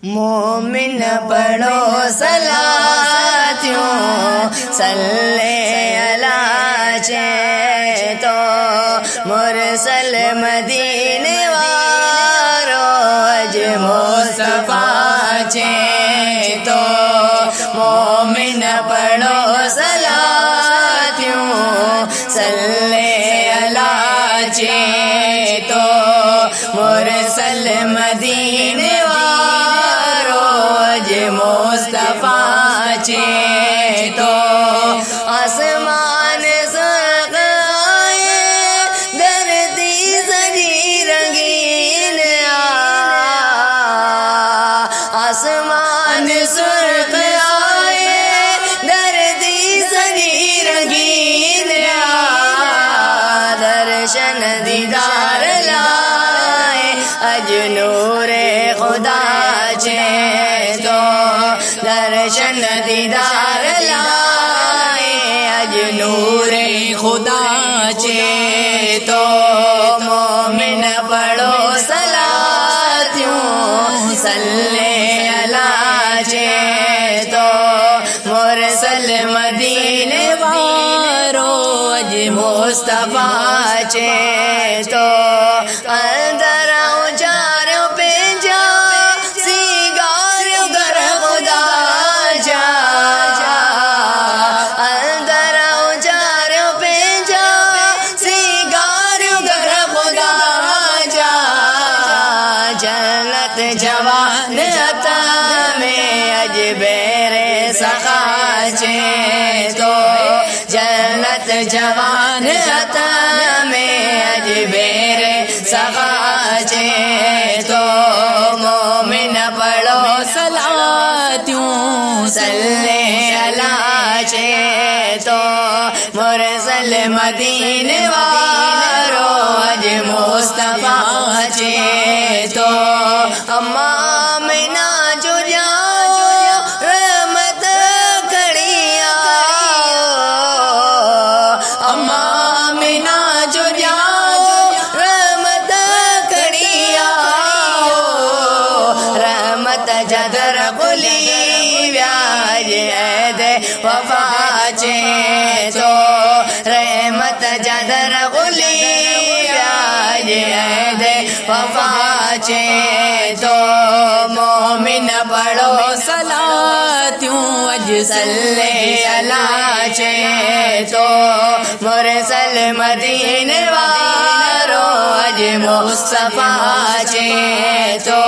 मोमिन पढ़ो सलातियों सल्ले अला चेतो मुरसल मदीने वारो अज मुस्तफा चेतो मोमिन पढ़ो सलातियों सल्ले अला चेतो मुरसल मदीने मुस्तफा चेतो आसमान सुर्ख आए धरती सजी रंगीन आसमान सुर्ख आए धरती सजी रंगीन दर्शन दीदार लाए अज नूरे खुदा चेतो दर्शन दीदार लाए अज नूरे खुदा चेतो मोमिन पढ़ो सलातियों सल्ले अला चेतो मुरसल मदीने वारो अज मुस्तफा चेतो अंदर जवान अता में अज बेरे सखा चेतो जन्नत जवान अता में अज बेरे सखा चेतो मोमिन पढ़ो सलातियों सल्ले अला चेतो मुरसल मदीने वारो अज मुस्तफा चेतो अम्मा मैना जो जाओ रहमत कड़िया अम्मा मैना जो जाओ रहमत कड़िया रहमत जदर गुली व्याज दे वफा चेतो रहमत जदर गुली व्याज दे वफा चेतो मोमिन पढ़ो सलातियों अज सल्ले अला चेतो मुरसल मदीने वारो अज मुस्तफा चेतो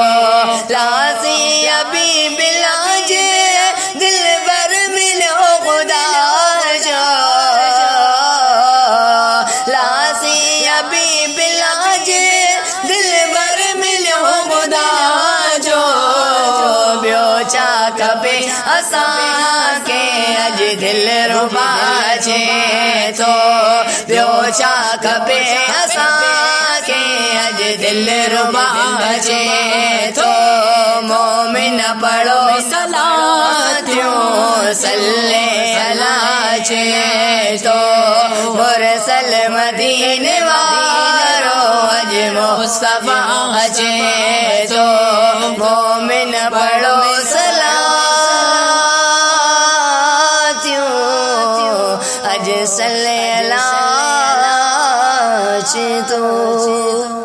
लासी अभी बिलाज दिल भर मिलो खुदा जो लासी अभी बिलाज दिल भर कबे असा के अज दिल रुबा चेतो ब्योचा कबे असा के अज दिल रुबा चेतो मोमिन पढ़ो सलातियों सल्ले अला चेतो मुरसल मदीने वारो अज मुस्तफा चेतो मोमिन पढ़ो अज सल्ले अला चेतो।